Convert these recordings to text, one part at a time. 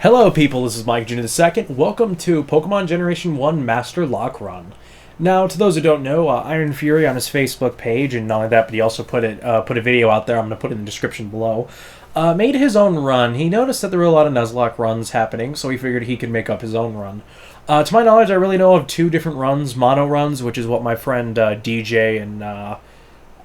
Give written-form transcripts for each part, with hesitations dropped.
Hello people, this is Mike Jr. II. Welcome to Pokemon Generation 1 Master Locke Run. Now, to those who don't know, IronFury on his Facebook page, and not only that, but he also put a video out there, I'm going to put it in the description below, made his own run. He noticed that there were a lot of Nuzlocke runs happening, so he figured he could make up his own run. To my knowledge, I really know of two different runs, mono runs, which is what my friend DJ and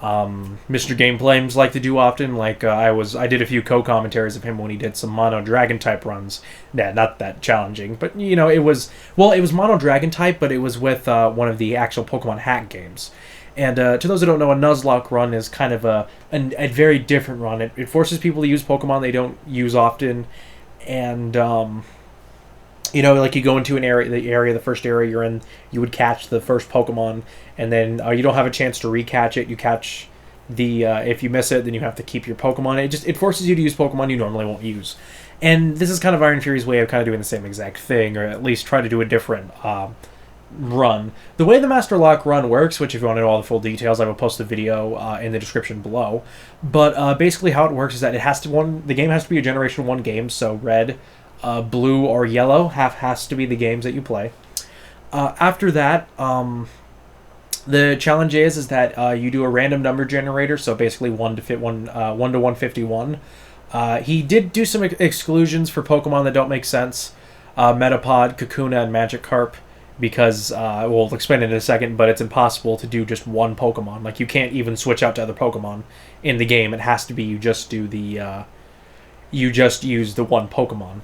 Mr. Gameplays like to do often. Like I did a few co-commentaries of him when he did some mono dragon type runs. Yeah, not that challenging, but you know it was mono dragon type, but it was with one of the actual Pokemon hack games. And to those who don't know, a Nuzlocke run is kind of a very different run. It forces people to use Pokemon they don't use often, and you know, like you go into the first area you're in, you would catch the first Pokemon, and then you don't have a chance to recatch it. You catch if you miss it, then you have to keep your Pokemon. It forces you to use Pokemon you normally won't use. And this is kind of IronFury's way of kind of doing the same exact thing, or at least try to do a different run. The way the Master Locke run works, which if you want to know all the full details, I will post a video in the description below. But basically how it works is that the game has to be a Generation 1 game, so red, blue or yellow has to be the games that you play. After that, the challenge is that you do a random number generator, so basically 1 to 151. He did do some exclusions for Pokemon that don't make sense, Metapod, Kakuna, and Magikarp, because we'll explain it in a second, but it's impossible to do just one Pokemon. Like, you can't even switch out to other Pokemon in the game. It has to be you just use the one Pokemon,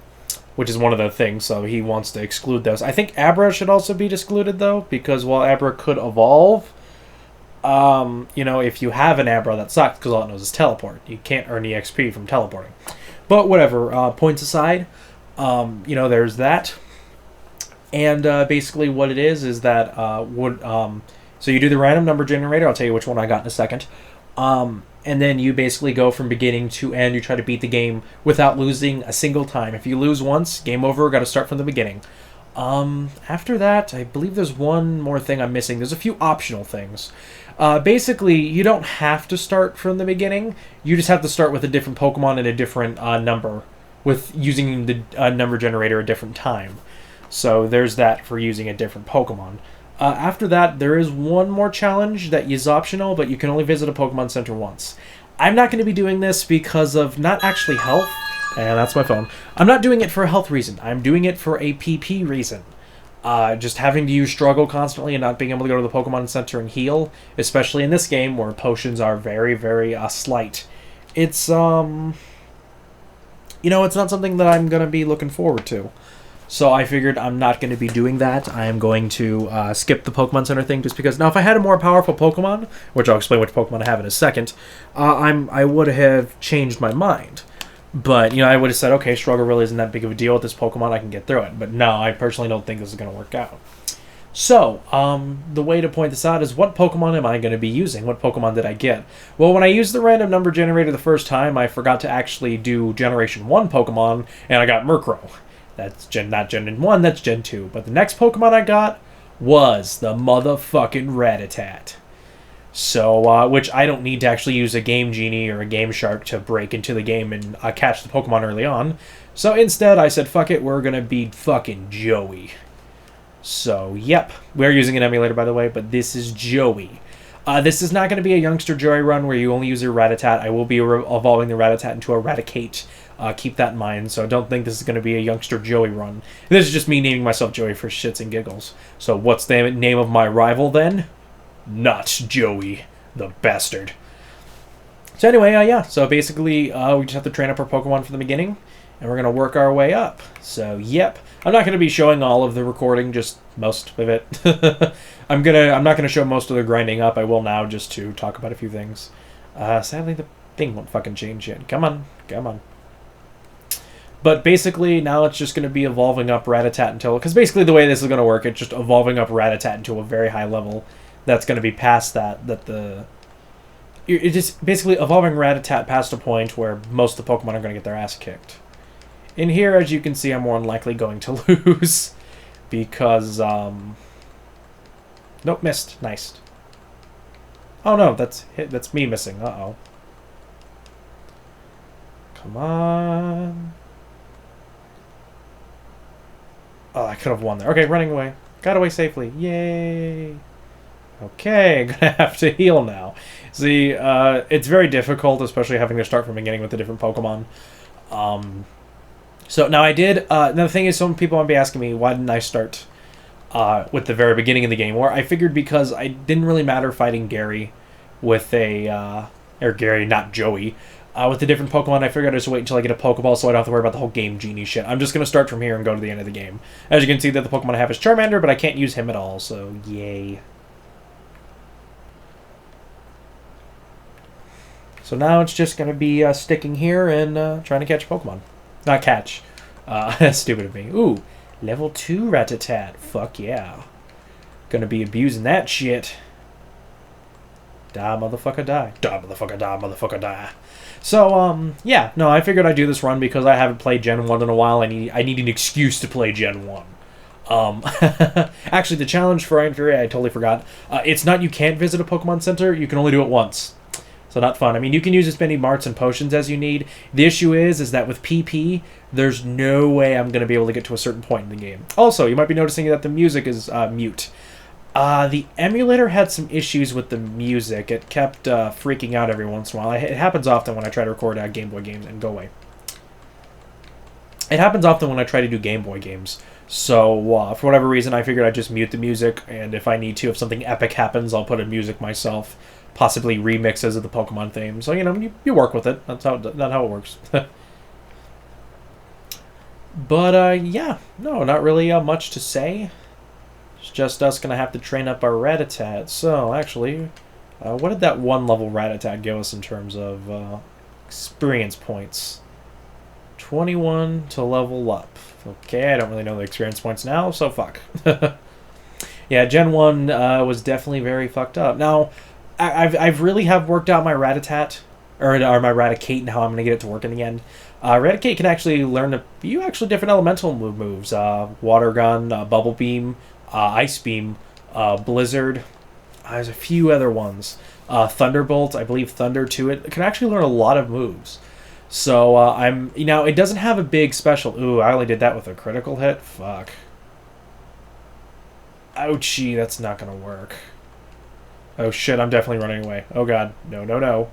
which is one of the things, so he wants to exclude those. I think Abra should also be excluded, though, because while Abra could evolve, you know, if you have an Abra, that sucks, because all it knows is teleport. You can't earn EXP from teleporting. But whatever, points aside, you know, there's that. And basically what it is that, so you do the random number generator, I'll tell you which one I got in a second. And then you basically go from beginning to end. You try to beat the game without losing a single time. If you lose once, game over, got to start from the beginning. After that, I believe there's one more thing I'm missing. There's a few optional things. Basically, you don't have to start from the beginning. You just have to start with a different Pokemon and a different number, with using the number generator a different time. So there's that for using a different Pokemon. After that, there is one more challenge that is optional, but you can only visit a Pokemon Center once. I'm not going to be doing this because of not actually health, and that's my phone. I'm not doing it for a health reason. I'm doing it for a PP reason. Just having to use Struggle constantly and not being able to go to the Pokemon Center and heal, especially in this game where potions are very, very slight. It's, you know, it's not something that I'm going to be looking forward to. So I figured I'm not going to be doing that. I am going to skip the Pokemon Center thing just because... Now, if I had a more powerful Pokemon, which I'll explain which Pokemon I have in a second, I would have changed my mind. But, you know, I would have said, okay, Struggle really isn't that big of a deal with this Pokemon. I can get through it. But no, I personally don't think this is going to work out. So, the way to point this out is, what Pokemon am I going to be using? What Pokemon did I get? Well, when I used the random number generator the first time, I forgot to actually do Generation 1 Pokemon, and I got Murkrow. That's not Gen 1, that's Gen 2. But the next Pokemon I got was the motherfucking Rattata. So, which I don't need to actually use a Game Genie or a Game Shark to break into the game and catch the Pokemon early on. So instead, I said, fuck it, we're gonna beat fucking Joey. So, yep. We're using an emulator, by the way, but this is Joey. This is not going to be a youngster Joey run where you only use your Rattata. I will be evolving the Rattata into Eradicate. Keep that in mind. So don't think this is going to be a youngster Joey run. This is just me naming myself Joey for shits and giggles. So what's the name of my rival then? Not Joey, the bastard. So anyway, yeah. So basically, we just have to train up our Pokemon from the beginning, and we're going to work our way up. So, yep. I'm not going to be showing all of the recording, just most of it. I'm not gonna show most of the grinding up. I will now, just to talk about a few things. Sadly, the thing won't fucking change yet. Come on. But basically, now it's just going to be evolving up Rattata until... Because basically the way this is going to work, it's just evolving up Rattata into a very high level that's going to be past that it's just basically evolving Rattata past a point where most of the Pokemon are going to get their ass kicked. In here, as you can see, I'm more than likely going to lose. Because, Nope, missed. Nice. Oh no, that's me missing. Uh-oh. Come on. Oh, I could have won there. Okay, running away. Got away safely. Yay. Okay, gonna have to heal now. See, it's very difficult, especially having to start from the beginning with the different Pokemon. So now I did. Now the thing is, some people might be asking me, why didn't I start with the very beginning of the game? Where I figured because I didn't really matter fighting Gary with a or Gary, not Joey, with the different Pokemon. I figured I'd just wait until I get a Pokeball, so I don't have to worry about the whole Game Genie shit. I'm just gonna start from here and go to the end of the game. As you can see, that the Pokemon I have is Charmander, but I can't use him at all. So yay. So now it's just going to be sticking here and trying to catch Pokemon. Not catch. That's stupid of me. Ooh, level 2 Rattata. Fuck yeah. Gonna be abusing that shit. Die, motherfucker, die. Die, motherfucker, die, motherfucker, die. So, yeah. No, I figured I'd do this run because I haven't played Gen 1 in a while. I need an excuse to play Gen 1. Actually, the challenge for IronFury, I totally forgot. It's not you can't visit a Pokemon Center. You can only do it once. So not fun. I mean, you can use as many marts and potions as you need. The issue is that with PP, there's no way I'm going to be able to get to a certain point in the game. Also, you might be noticing that the music is mute. The emulator had some issues with the music. It kept freaking out every once in a while. It happens often when I try to record Game Boy games and go away. It happens often when I try to do Game Boy games. So, for whatever reason, I figured I'd just mute the music, and if I need to, if something epic happens, I'll put in music myself. Possibly remixes of the Pokemon theme. So, you know, you work with it. That's how it works. But, yeah. No, not really much to say. It's just us going to have to train up our Rattata. So, actually, what did that one level Rattata give us in terms of experience points? 21 to level up. Okay, I don't really know the experience points now, so fuck. Yeah, Gen 1 was definitely very fucked up. Now, I've really have worked out my Rattata, or my Raticate, and how I'm going to get it to work in the end. Raticate can actually learn a few different elemental moves. Water Gun, Bubble Beam, Ice Beam, Blizzard. There's a few other ones. Thunderbolt, I believe Thunder to it. It can actually learn a lot of moves. So, it doesn't have a big special. Ooh, I only did that with a critical hit? Fuck. Ouchie, that's not going to work. Oh shit, I'm definitely running away. Oh god. No, no, no.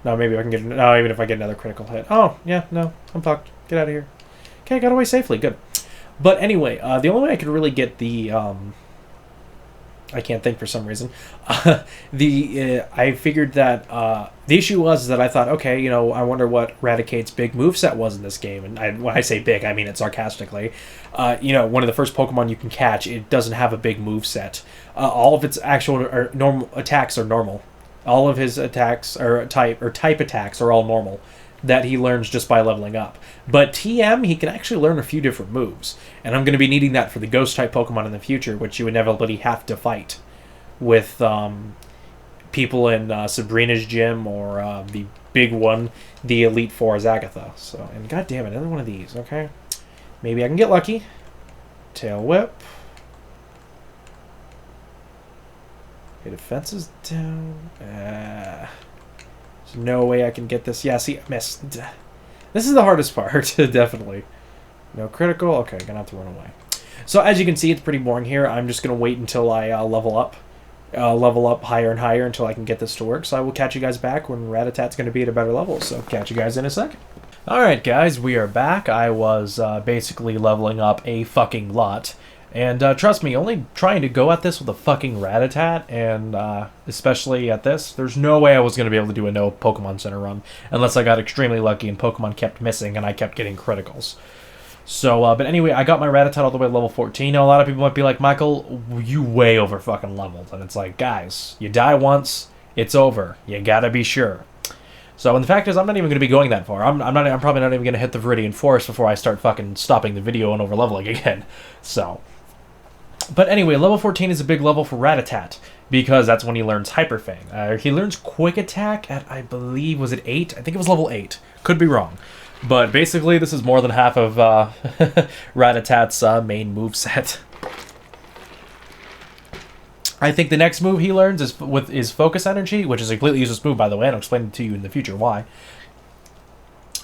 No, maybe I can get... No, even if I get another critical hit. Oh, yeah, no. I'm fucked. Get out of here. Okay, I got away safely. Good. But anyway, the only way I could really get the... I can't think for some reason. I figured that the issue was that I thought, okay, I wonder what Raticate's big moveset was in this game. And when I say big, I mean it sarcastically. One of the first Pokemon you can catch, it doesn't have a big moveset. All of its actual or normal attacks are normal. All of his attacks are type attacks are all normal that he learns just by leveling up. But TM, he can actually learn a few different moves. And I'm going to be needing that for the Ghost-type Pokemon in the future, which you inevitably have to fight with people in Sabrina's gym or the big one, the Elite Four is Agatha. So, and goddammit, another one of these, okay? Maybe I can get lucky. Tail Whip. Okay, defense is down. There's no way I can get this. Yeah, see, I missed. This is the hardest part, definitely. No critical. Okay, gonna have to run away. So as you can see, it's pretty boring here. I'm just gonna wait until I level up higher and higher until I can get this to work. So I will catch you guys back when Rattatat's gonna be at a better level. So catch you guys in a second. Alright guys, we are back. I was basically leveling up a fucking lot. And trust me, only trying to go at this with a fucking Rattata, and especially at this, there's no way I was going to be able to do a no Pokemon Center run, unless I got extremely lucky and Pokemon kept missing and I kept getting criticals. So, but anyway, I got my Rattata all the way to level 14. Now, a lot of people might be like, Michael, you way over fucking leveled. And it's like, guys, you die once, it's over. You gotta be sure. So, and the fact is, I'm not even going to be going that far. I'm probably not even going to hit the Viridian Forest before I start fucking stopping the video and over-leveling again. So... But anyway, level 14 is a big level for Rattata, because that's when he learns Hyper Fang. He learns Quick Attack at, I believe, was it 8? I think it was level 8. Could be wrong. But basically, this is more than half of Rattata's main moveset. I think the next move he learns is with his Focus Energy, which is a completely useless move, by the way, and I'll explain it to you in the future why.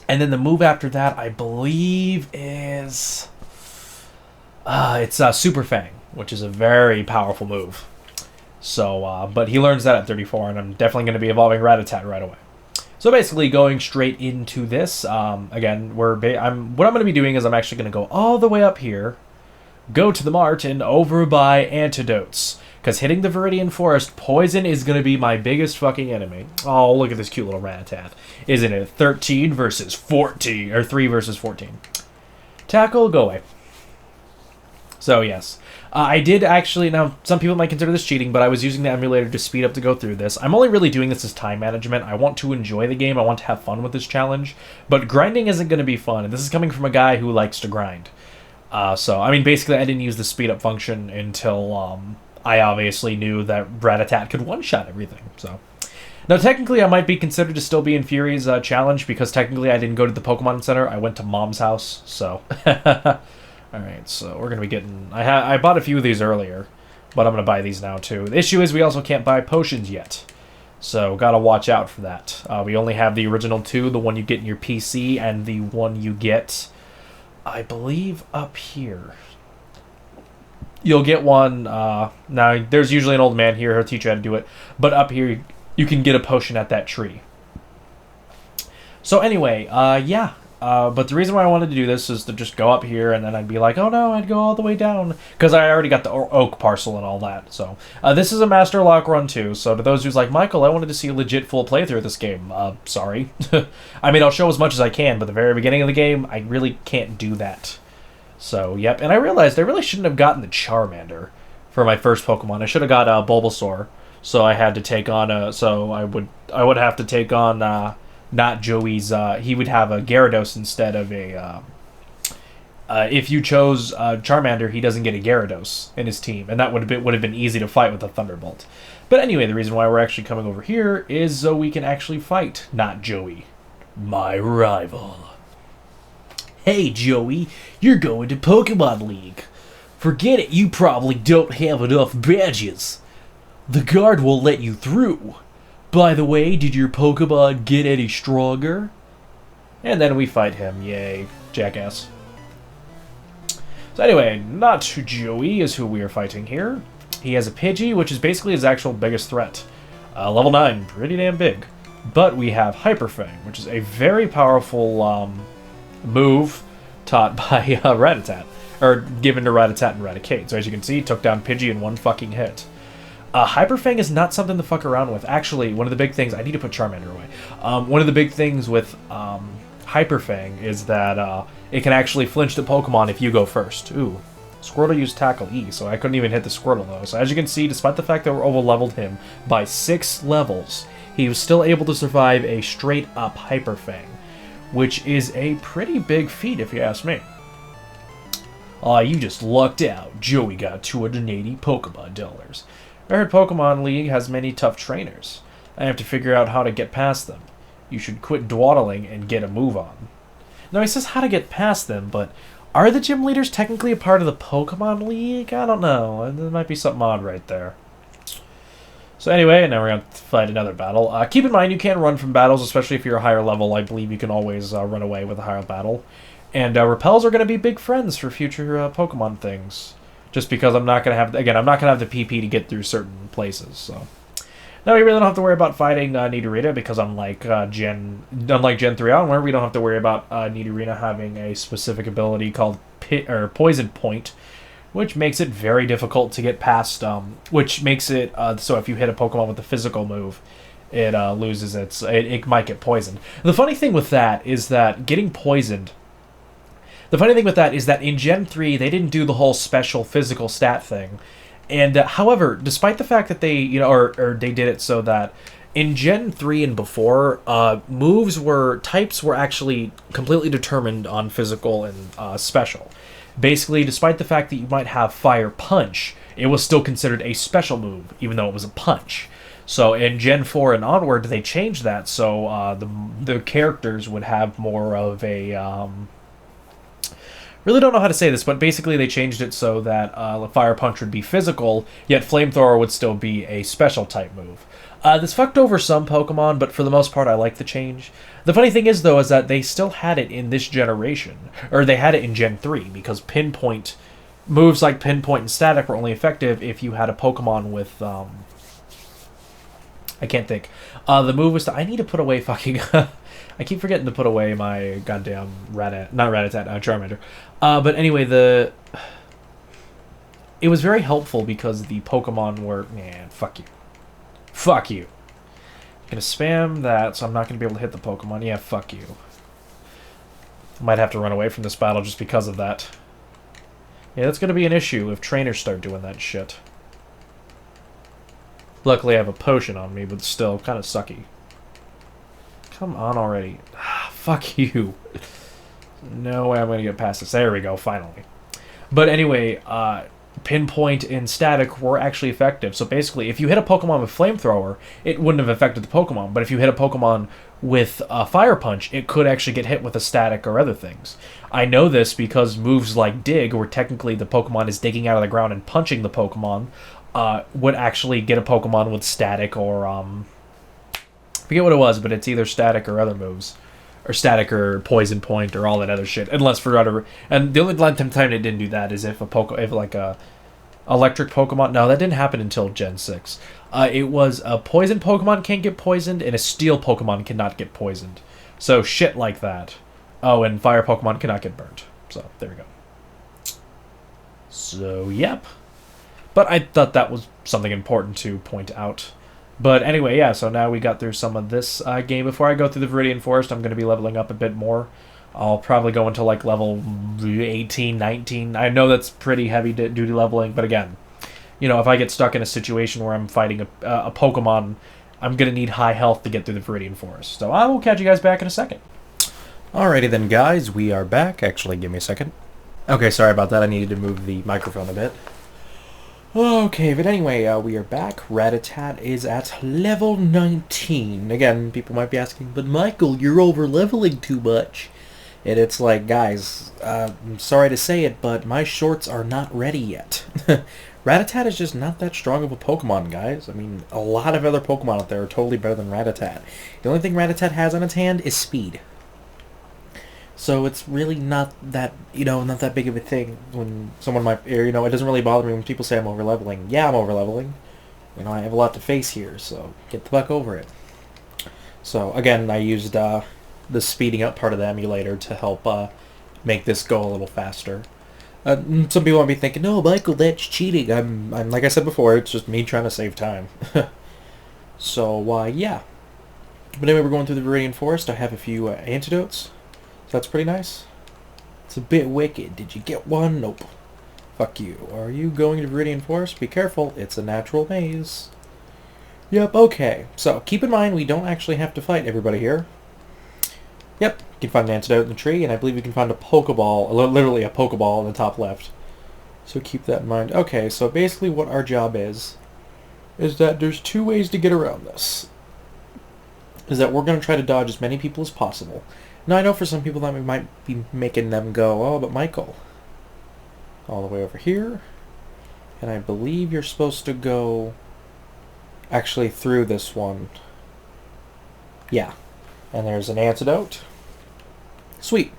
And then the move after that, I believe, is... It's Super Fang, which is a very powerful move. So, but he learns that at 34, and I'm definitely going to be evolving Rattata right away. So basically, going straight into this, again, what I'm going to be doing is I'm actually going to go all the way up here, go to the mart, and over by antidotes. Because hitting the Viridian Forest, poison is going to be my biggest fucking enemy. Oh, look at this cute little Rattata. Isn't it 13 versus 14, or 3 versus 14? Tackle, go away. So, yes. I did actually, now, some people might consider this cheating, but I was using the emulator to speed up to go through this. I'm only really doing this as time management. I want to enjoy the game. I want to have fun with this challenge. But grinding isn't going to be fun, and this is coming from a guy who likes to grind. So, I mean, basically, I didn't use the speed up function until I obviously knew that Rattata could one-shot everything, so... Now, technically, I might be considered to still be in Fury's challenge, because technically I didn't go to the Pokemon Center. I went to Mom's house, so... Alright, so we're going to be getting... I bought a few of these earlier, but I'm going to buy these now, too. The issue is we also can't buy potions yet, so gotta watch out for that. We only have the original 2, the one you get in your PC, and the one you get, I believe, up here. You'll get one... now, there's usually an old man here, he'll teach you how to do it, but up here, you can get a potion at that tree. So anyway, yeah. But the reason why I wanted to do this is to just go up here, and then I'd be like, oh no, I'd go all the way down. Because I already got the oak parcel and all that. So, this is a Master Lock run too, so to those who's like, Michael, I wanted to see a legit full playthrough of this game. Sorry. I mean, I'll show as much as I can, but the very beginning of the game, I really can't do that. So, yep. And I realized I really shouldn't have gotten the Charmander for my first Pokemon. I should have got Bulbasaur. So I had to take on I would have to take on, not Joey's, he would have a Gyarados instead of a, if you chose Charmander, he doesn't get a Gyarados in his team, and that would have been easy to fight with a Thunderbolt. But anyway, the reason why we're actually coming over here is so we can actually fight, not Joey, my rival. Hey Joey, you're going to Pokemon League. Forget it, you probably don't have enough badges. The guard will let you through. By the way, did your Pokemon get any stronger? And then we fight him. Yay, jackass. So anyway, not Joey is who we are fighting here. He has a Pidgey, which is basically his actual biggest threat. Level 9, pretty damn big. But we have Hyper Fang, which is a very powerful move taught by Rattata. Or given to Rattata and Raticate. So as you can see, he took down Pidgey in one fucking hit. Hyper Fang is not something to fuck around with. Actually, one of the big things... I need to put Charmander away. One of the big things with Hyper Fang is that it can actually flinch the Pokemon if you go first. Ooh. Squirtle used Tackle E, so I couldn't even hit the Squirtle, though. So as you can see, despite the fact that we're over-leveled him by 6 levels, he was still able to survive a straight-up Hyper Fang, which is a pretty big feat, if you ask me. You just lucked out. Joey got 280 Pokemon dollars. I heard Pokemon League has many tough trainers. I have to figure out how to get past them. You should quit dawdling and get a move on. Now, he says how to get past them, but are the gym leaders technically a part of the Pokemon League? I don't know. There might be something odd right there. So anyway, now we're going to fight another battle. Keep in mind, you can't run from battles, especially if you're a higher level. I believe you can always run away with a higher battle. And Repels are going to be big friends for future Pokemon things. Just because I'm not going to have... Again, I'm not going to have the PP to get through certain places, so... Now we really don't have to worry about fighting Nidorina, because unlike Gen 3 onward, we don't have to worry about Nidorina having a specific ability called Poison Point, which makes it very difficult to get past, which makes it so if you hit a Pokemon with a physical move, it loses its... It might get poisoned. The funny thing with that is that getting poisoned... The funny thing with that is that in Gen 3, they didn't do the whole special physical stat thing. And, however, despite the fact that they, or they did it so that in Gen 3 and before, types were actually completely determined on physical and special. Basically, despite the fact that you might have Fire Punch, it was still considered a special move, even though it was a punch. So in Gen 4 and onward, they changed that so the characters would have more of a... really don't know how to say this, but basically they changed it so that Fire Punch would be physical, yet Flamethrower would still be a special type move. This fucked over some Pokemon, but for the most part I like the change. The funny thing is, though, is that they still had it in this generation, or they had it in Gen 3, because Pinpoint moves like Pinpoint and Static were only effective if you had a Pokemon with, I can't think. The move was I need to put away fucking... I keep forgetting to put away my goddamn not Rattata, Charmander. But anyway, it was very helpful because the Pokemon were... Man, fuck you. Fuck you. I'm gonna spam that, so I'm not gonna be able to hit the Pokemon. Yeah, fuck you. I might have to run away from this battle just because of that. Yeah, that's gonna be an issue if trainers start doing that shit. Luckily, I have a potion on me, but still, kind of sucky. Come on already. Fuck you. No way I'm going to get past this. There we go, finally. But anyway, Pinpoint and Static were actually effective. So basically, if you hit a Pokemon with Flamethrower, it wouldn't have affected the Pokemon. But if you hit a Pokemon with Fire Punch, it could actually get hit with a Static or other things. I know this because moves like Dig, where technically the Pokemon is digging out of the ground and punching the Pokemon, would actually get a Pokemon with Static or, forget what it was, but it's either Static or other moves. Or Static or Poison Point or all that other shit. Unless for whatever... And the only time it didn't do that is if like a electric Pokemon... No, that didn't happen until Gen 6. It was a Poison Pokemon can't get poisoned, and a Steel Pokemon cannot get poisoned. So shit like that. Oh, and Fire Pokemon cannot get burnt. So, there we go. So, yep. But I thought that was something important to point out. But anyway, yeah, so now we got through some of this game. Before I go through the Viridian Forest, I'm going to be leveling up a bit more. I'll probably go into like level 18, 19. I know that's pretty heavy duty leveling, but again, you know, if I get stuck in a situation where I'm fighting a Pokemon, I'm going to need high health to get through the Viridian Forest. So I will catch you guys back in a second. Alrighty then, guys, we are back. Actually, give me a second. Okay, sorry about that. I needed to move the microphone a bit. Okay, but anyway, we are back. Rattata is at level 19. Again, people might be asking, but Michael, you're over-leveling too much. And it's like, guys, I'm sorry to say it, but my shorts are not ready yet. Rattata is just not that strong of a Pokemon, guys. I mean, a lot of other Pokemon out there are totally better than Rattata. The only thing Rattata has on its hand is speed. So it's really not that, not that big of a thing when someone might, it doesn't really bother me when people say I'm over-leveling. Yeah, I'm over-leveling. I have a lot to face here, so get the fuck over it. So, again, I used the speeding up part of the emulator to help make this go a little faster. Some people might be thinking, no, Michael, that's cheating. I'm like I said before, it's just me trying to save time. So, yeah. But anyway, we're going through the Viridian Forest. I have a few antidotes. That's pretty nice. It's a bit wicked. Did you get one? Nope. Fuck you. Are you going to Viridian Forest? Be careful. It's a natural maze. Yep, okay. So, keep in mind, we don't actually have to fight everybody here. Yep, you can find an antidote in the tree, and I believe you can find a Pokeball, literally a Pokeball in the top left. So keep that in mind. Okay, so basically what our job is that there's two ways to get around this. Is that we're going to try to dodge as many people as possible. Now, I know for some people that we might be making them go, oh, but Michael, all the way over here, and I believe you're supposed to go actually through this one. Yeah, and there's an antidote. Sweet.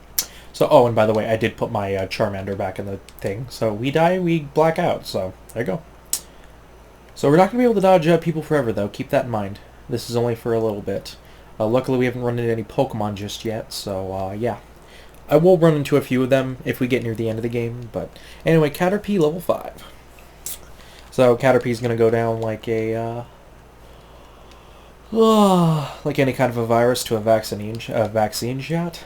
So, oh, and by the way, I did put my Charmander back in the thing, so we die, we black out, so there you go. So we're not going to be able to dodge people forever, though. Keep that in mind. This is only for a little bit. Luckily, we haven't run into any Pokemon just yet, so, yeah. I will run into a few of them if we get near the end of the game, but anyway, Caterpie level 5. So, Caterpie's going to go down like a, like any kind of a virus to a vaccine shot.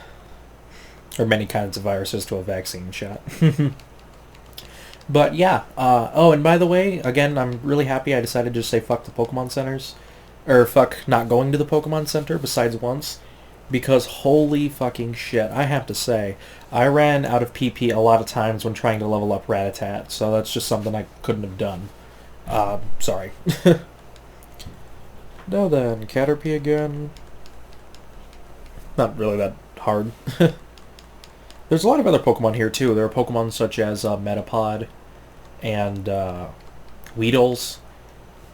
Or many kinds of viruses to a vaccine shot. But, yeah. Oh, and by the way, again, I'm really happy I decided to just say fuck the Pokemon centers. Or fuck not going to the Pokemon Center besides once. Because holy fucking shit, I have to say, I ran out of PP a lot of times when trying to level up Rattata, so that's just something I couldn't have done. Sorry. Now then, Caterpie again. Not really that hard. There's a lot of other Pokemon here too. There are Pokemon such as Metapod and Weedles.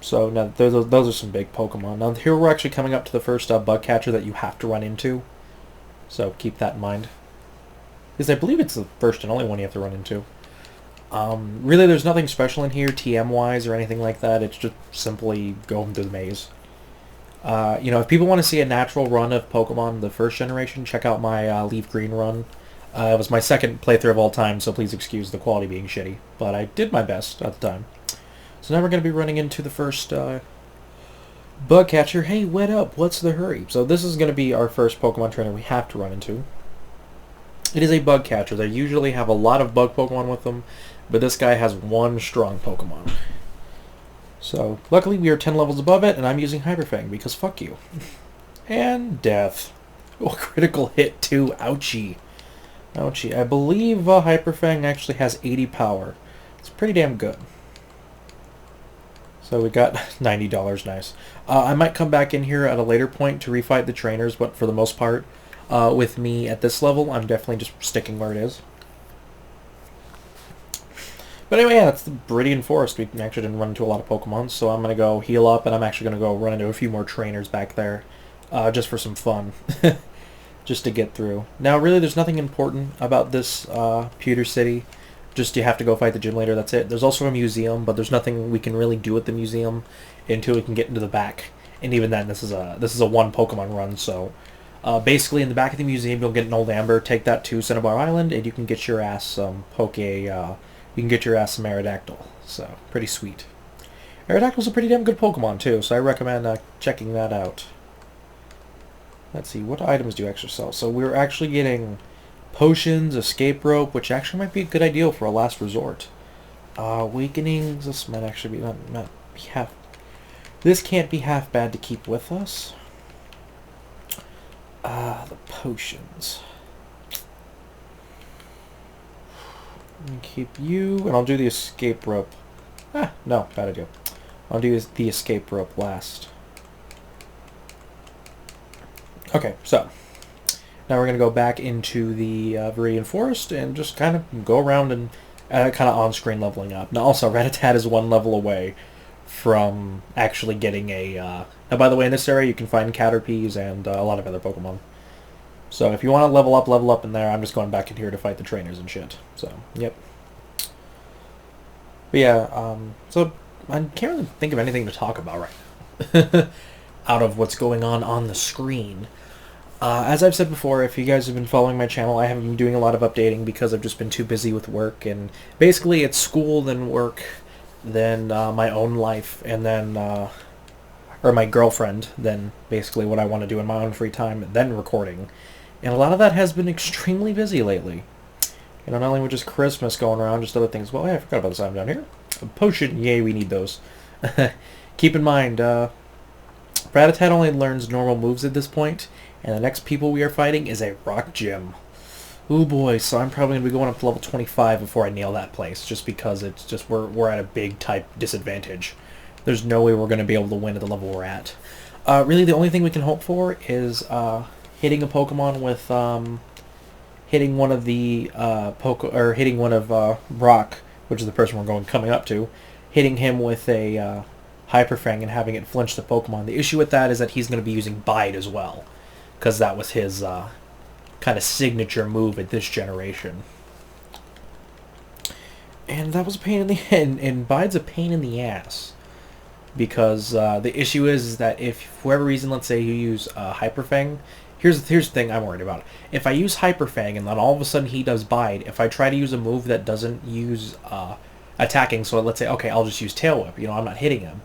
So now those are some big Pokemon. Now here we're actually coming up to the first bug catcher that you have to run into. So keep that in mind. Because I believe it's the first and only one you have to run into. Really, there's nothing special in here TM-wise or anything like that. It's just simply going through the maze. If people want to see a natural run of Pokemon, the first generation, check out my Leaf Green run. It was my second playthrough of all time, so please excuse the quality being shitty. But I did my best at the time. So now we're going to be running into the first bug catcher. Hey, what up? What's the hurry? So this is going to be our first Pokemon trainer we have to run into. It is a bug catcher. They usually have a lot of bug Pokemon with them, but this guy has one strong Pokemon. So, luckily we are 10 levels above it, and I'm using Hyper Fang, because fuck you. And death. Oh, critical hit too. Ouchie. Ouchie. I believe Hyper Fang actually has 80 power. It's pretty damn good. So we got $90, nice. I might come back in here at a later point to refight the trainers, but for the most part, with me at this level, I'm definitely just sticking where it is. But anyway, yeah, that's the Viridian Forest. We actually didn't run into a lot of Pokemon, so I'm going to go heal up, and I'm actually going to go run into a few more trainers back there, just for some fun, just to get through. Now, really, there's nothing important about this Pewter City. Just you have to go fight the gym leader, that's it. There's also a museum, but there's nothing we can really do at the museum until we can get into the back. And even then, this is a one Pokemon run, so basically in the back of the museum you'll get an old Amber, take that to Cinnabar Island, and you can get your ass some you can get your ass some Aerodactyl. So, pretty sweet. Aerodactyl's a pretty damn good Pokemon too, so I recommend checking that out. Let's see, what items do you actually sell? So we're actually getting potions, escape rope, which actually might be a good idea for a last resort. Awakenings, this might actually be not be half. This can't be half bad to keep with us. The potions. Keep you, and I'll do the escape rope. No, bad idea. I'll do the escape rope last. Okay, so now we're going to go back into the Viridian Forest and just kind of go around and kind of on-screen leveling up. Now also, Rattata is one level away from actually getting a... Now by the way, in this area you can find Caterpies and a lot of other Pokemon. So if you want to level up in there. I'm just going back in here to fight the trainers and shit. So, yep. But yeah, so I can't really think of anything to talk about right now. Out of what's going on the screen. As I've said before, if you guys have been following my channel, I haven't been doing a lot of updating because I've just been too busy with work. And basically it's school, then work, then my own life, and then... or my girlfriend, then basically what I want to do in my own free time, then recording. And a lot of that has been extremely busy lately. You know, not only with just Christmas going around, just other things. Well, hey, I forgot about this item down here. A potion, yay, we need those. Keep in mind, Rattata only learns normal moves at this point, and the next people we are fighting is a rock gym. Ooh boy, so I'm probably going to be going up to level 25 before I nail that place, just because it's just we're at a big type disadvantage. There's no way we're going to be able to win at the level we're at. Really, the only thing we can hope for is hitting a Pokemon with hitting one of the hitting one of Brock, which is the person we're coming up to, hitting him with a Hyper Fang and having it flinch the Pokemon. The issue with that is that he's going to be using Bite as well, because that was his kind of signature move at this generation. And that was a pain in the and Bite's a pain in the ass. Because the issue is that if, for whatever reason, let's say you use Hyper Fang, here's the thing I'm worried about. If I use Hyper Fang and then all of a sudden he does Bite, if I try to use a move that doesn't use attacking, so let's say, okay, I'll just use Tail Whip, I'm not hitting him.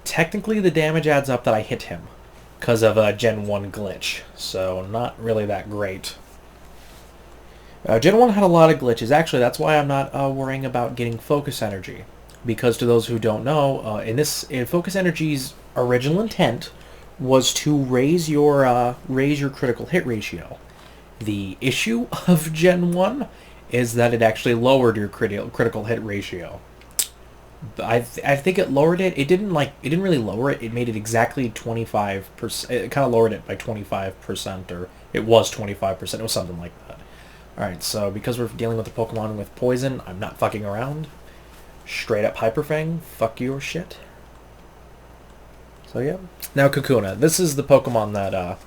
Technically, the damage adds up that I hit him because of a Gen 1 glitch, so not really that great. Gen 1 had a lot of glitches. Actually, that's why I'm not worrying about getting Focus Energy. Because to those who don't know, in Focus Energy's original intent was to raise your critical hit ratio. The issue of Gen 1 is that it actually lowered your critical hit ratio. I think it lowered it. It didn't really lower it. It made it exactly 25%. It kind of lowered it by 25%, or it was 25%. It was something like that. All right, so because we're dealing with a Pokemon with poison, I'm not fucking around. Straight up Hyper Fang, fuck your shit. So yeah. Now Kakuna. This is the Pokemon that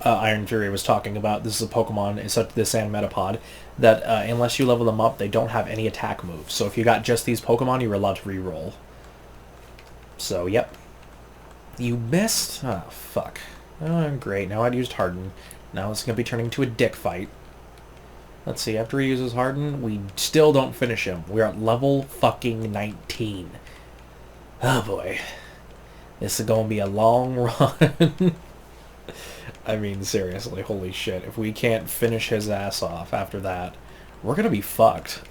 IronFury was talking about. This is a Pokemon, it's such this and Metapod, that unless you level them up, they don't have any attack moves. So if you got just these Pokemon, you were allowed to reroll. So, yep. You missed? Oh, fuck. Oh, great. Now I'd used Harden. Now it's going to be turning into a dick fight. Let's see, after he uses Harden, we still don't finish him. We're at level fucking 19. Oh boy. This is going to be a long run. I mean, seriously, holy shit. If we can't finish his ass off after that, we're going to be fucked.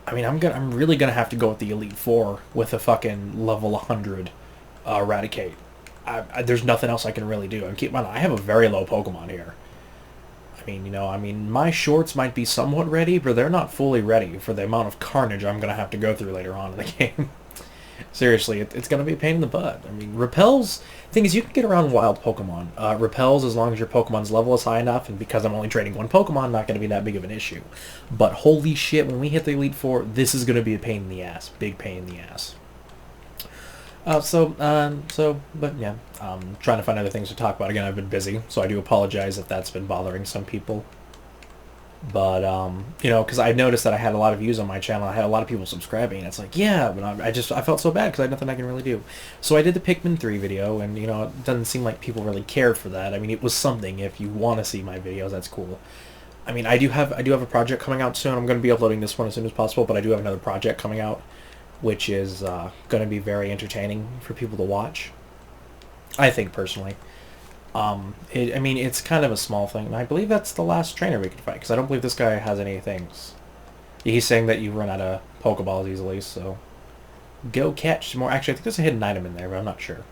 I mean, I'm really going to have to go with the Elite Four with a fucking level 100 Eradicate. There's nothing else I can really do. And keep in mind, I have a very low Pokemon here. I mean, my shorts might be somewhat ready, but they're not fully ready for the amount of carnage I'm going to have to go through later on in the game. Seriously, it's going to be a pain in the butt. I mean, Repels, thing is, you can get around wild Pokemon. Repels, as long as your Pokemon's level is high enough, and because I'm only trading one Pokemon, not going to be that big of an issue. But holy shit, when we hit the Elite Four, this is going to be a pain in the ass. Big pain in the ass. But yeah, trying to find other things to talk about. Again, I've been busy, so I do apologize if that's been bothering some people. But, because I noticed that I had a lot of views on my channel. I had a lot of people subscribing, and it's like, yeah, but I felt so bad because I had nothing I can really do. So I did the Pikmin 3 video, and, it doesn't seem like people really cared for that. I mean, it was something. If you want to see my videos, that's cool. I mean, I do have a project coming out soon. I'm going to be uploading this one as soon as possible, but I do have another project coming out, which is going to be very entertaining for people to watch, I think, personally. It's kind of a small thing, and I believe that's the last trainer we can fight, because I don't believe this guy has any things. He's saying that you run out of Pokeballs easily, so go catch some more. Actually, I think there's a hidden item in there, but I'm not sure.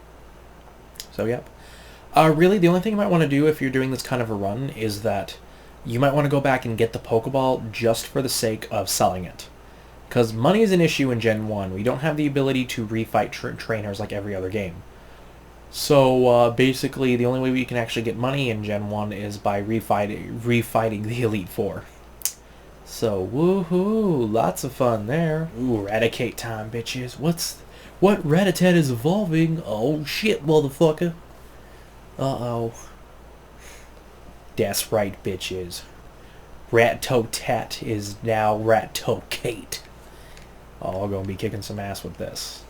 So, yep. Really, the only thing you might want to do if you're doing this kind of a run is that you might want to go back and get the Pokeball just for the sake of selling it. Because money is an issue in Gen 1. We don't have the ability to refight trainers like every other game. So, basically, the only way we can actually get money in Gen 1 is by refighting the Elite Four. So, woohoo! Lots of fun there. Ooh, Eradicate time, bitches. What Rattata is evolving? Oh, shit, motherfucker. Uh-oh. That's right, bitches. Rattata is now Rattata. Oh, I'm going to be kicking some ass with this.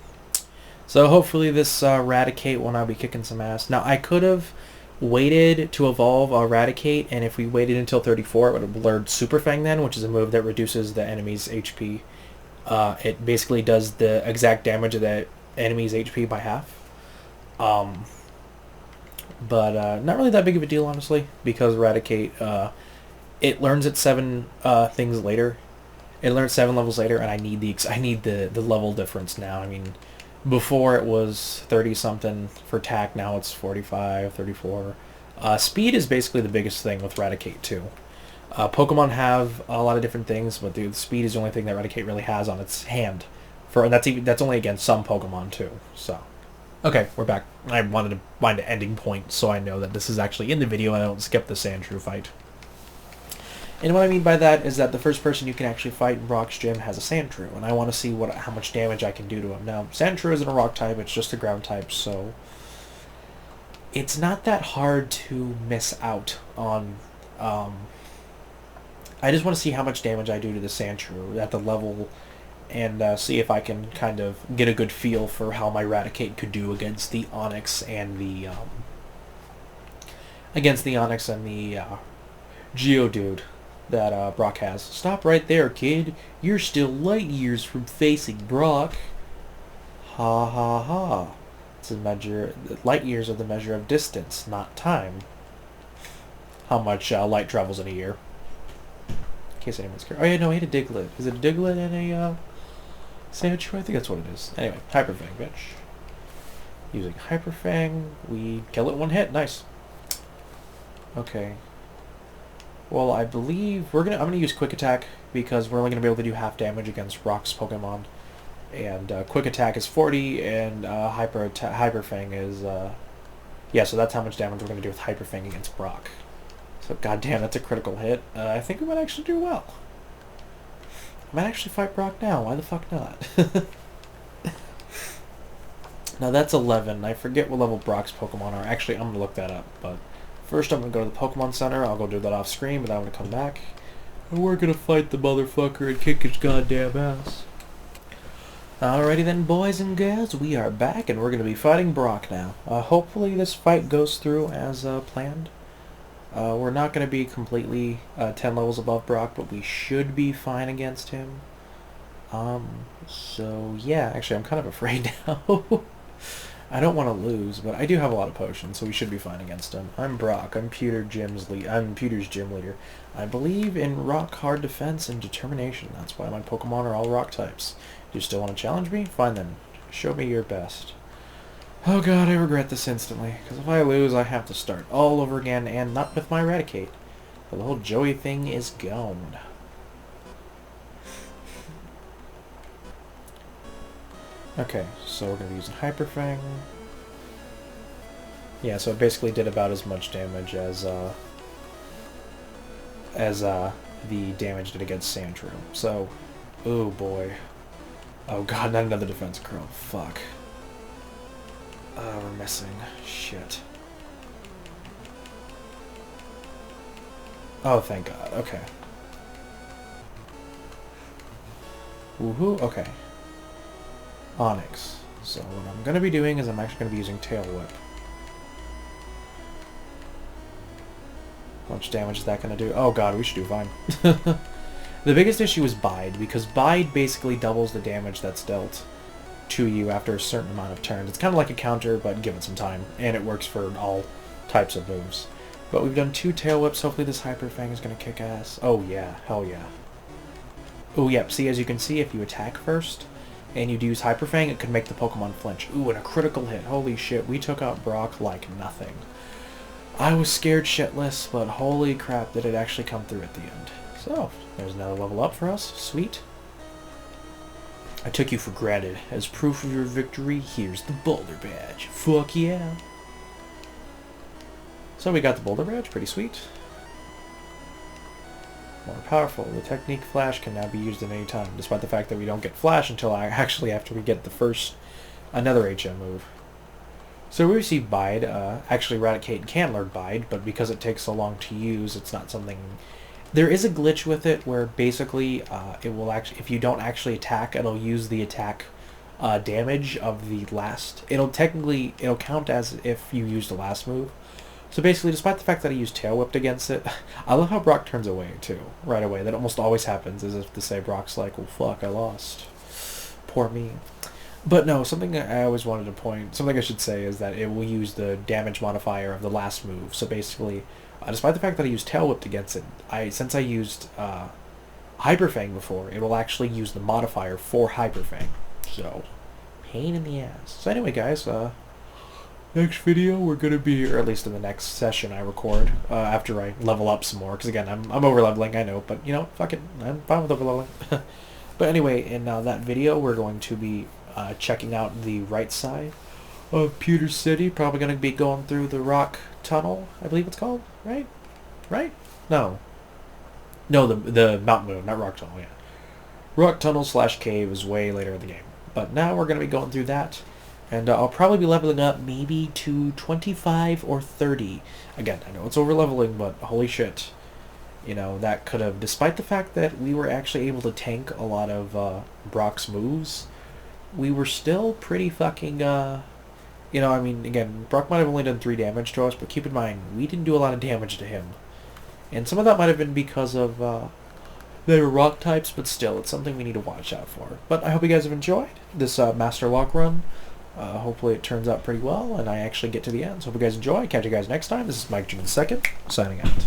So hopefully this Eradicate will now be kicking some ass. Now, I could have waited to evolve Eradicate, and if we waited until 34, it would have learned Super Fang then, which is a move that reduces the enemy's HP. It basically does the exact damage of the enemy's HP by half. But not really that big of a deal, honestly, because Eradicate, it learns it 7 things later. It learns 7 levels later, and I need the level difference now. I mean, before it was 30-something for attack, now it's 45, 34. Speed is basically the biggest thing with Eradicate, too. Pokemon have a lot of different things, but the speed is the only thing that Eradicate really has on its hand. And that's only against some Pokemon, too. So, okay, we're back. I wanted to find an ending point, so I know that this is actually in the video and I don't skip the Sandshrew fight. And what I mean by that is that the first person you can actually fight in Brock's gym has a Sandshrew, and I want to see how much damage I can do to him. Now, Sandshrew isn't a rock type, it's just a ground type, so it's not that hard to miss out on. I just want to see how much damage I do to the Sandshrew at the level, and see if I can kind of get a good feel for how my Eradicate could do against the Onix and the Geodude that Brock has. Stop right there, kid. You're still light years from facing Brock. Ha ha ha. Light years are the measure of distance, not time. How much light travels in a year? In case anyone's curious. Oh yeah, no, he had a Diglett. Is it a Diglett and a Sandshrew? I think that's what it is. Anyway, Hyper Fang, bitch. Using Hyper Fang, we kill it one hit. Nice. Okay. Well, I believe I'm gonna use Quick Attack because we're only gonna be able to do half damage against Rock's Pokemon, and Quick Attack is 40, and Hyper Fang is yeah. So that's how much damage we're gonna do with Hyper Fang against Brock. So goddamn, that's a critical hit. I think we might actually do well. I might actually fight Brock now. Why the fuck not? Now that's 11. I forget what level Brock's Pokemon are. Actually, I'm gonna look that up, but First, I'm going to go to the Pokemon Center. I'll go do that off screen, but then I'm going to come back. And we're going to fight the motherfucker and kick his goddamn ass. Alrighty then, boys and girls, we are back, and we're going to be fighting Brock now. Hopefully this fight goes through as planned. We're not going to be completely 10 levels above Brock, but we should be fine against him. So yeah, actually I'm kind of afraid now. I don't want to lose, but I do have a lot of potions, so we should be fine against him. I'm Brock. I'm Pewter's gym leader. I believe in rock, hard defense, and determination. That's why my Pokemon are all rock types. Do you still want to challenge me? Fine then. Show me your best. Oh god, I regret this instantly, because if I lose, I have to start all over again, and not with my Eradicate. But the whole Joey thing is gone. Okay, so we're going to be using Hyper Fang. Yeah, so it basically did about as much damage as the damage did against Sandshrew. So, oh boy. Oh god, not another defense curl. Fuck. We're missing. Shit. Oh, thank god. Okay. Woohoo. Okay. Onyx. So what I'm going to be doing is I'm actually going to be using Tail Whip. How much damage is that going to do? Oh god, we should do fine. The biggest issue is Bide, because Bide basically doubles the damage that's dealt to you after a certain amount of turns. It's kind of like a counter, but give it some time, and it works for all types of moves. But we've done 2 Tail Whips. Hopefully this Hyper Fang is going to kick ass. Oh yeah, hell yeah. Oh yep, see, as you can see, if you attack first, and you'd use Hyper Fang, it could make the Pokemon flinch. Ooh, and a critical hit. Holy shit, we took out Brock like nothing. I was scared shitless, but holy crap did it actually come through at the end. So, there's another level up for us. Sweet. I took you for granted. As proof of your victory, here's the Boulder Badge. Fuck yeah. So we got the Boulder Badge. Pretty sweet. More powerful. The Technique Flash can now be used at any time, despite the fact that we don't get Flash until actually after we get the first another HM move. So we received Bide. Actually, Eradicate can learn Bide, but because it takes so long to use, it's not something... There is a glitch with it where basically it will actually, if you don't actually attack, it'll use the attack damage of the last. It'll count as if you used the last move. So basically, despite the fact that I used Tail Whipped against it, I love how Brock turns away too, right away. That almost always happens, as if to say Brock's like, well, fuck, I lost. Poor me. But no, something I always wanted to point, something I should say is that it will use the damage modifier of the last move. So basically, despite the fact that I used Tail Whipped against it, since I used Hyper Fang before, it will actually use the modifier for Hyper Fang. So, pain in the ass. So anyway, guys, next video we're gonna be, or at least in the next session I record after I level up some more. Because again, I'm over leveling, I know, but you know, fuck it, I'm fine with over leveling. But anyway, in that video we're going to be checking out the right side of Pewter City. Probably going to be going through the rock tunnel, I believe it's called, right? Right? No, the Mountain Moon, not rock tunnel. Yeah, rock tunnel / cave is way later in the game. But now we're going to be going through that, and I'll probably be leveling up maybe to 25 or 30. Again, I know it's over leveling, but holy shit. You know, that could have, despite the fact that we were actually able to tank a lot of Brock's moves, we were still pretty fucking, you know, I mean, again, Brock might have only done 3 damage to us, but keep in mind, we didn't do a lot of damage to him. And some of that might have been because of, they were rock types, but still, it's something we need to watch out for. But I hope you guys have enjoyed this Master Locke run. Hopefully it turns out pretty well, and I actually get to the end. So hope you guys enjoy. Catch you guys next time. This is Mike June II, signing out.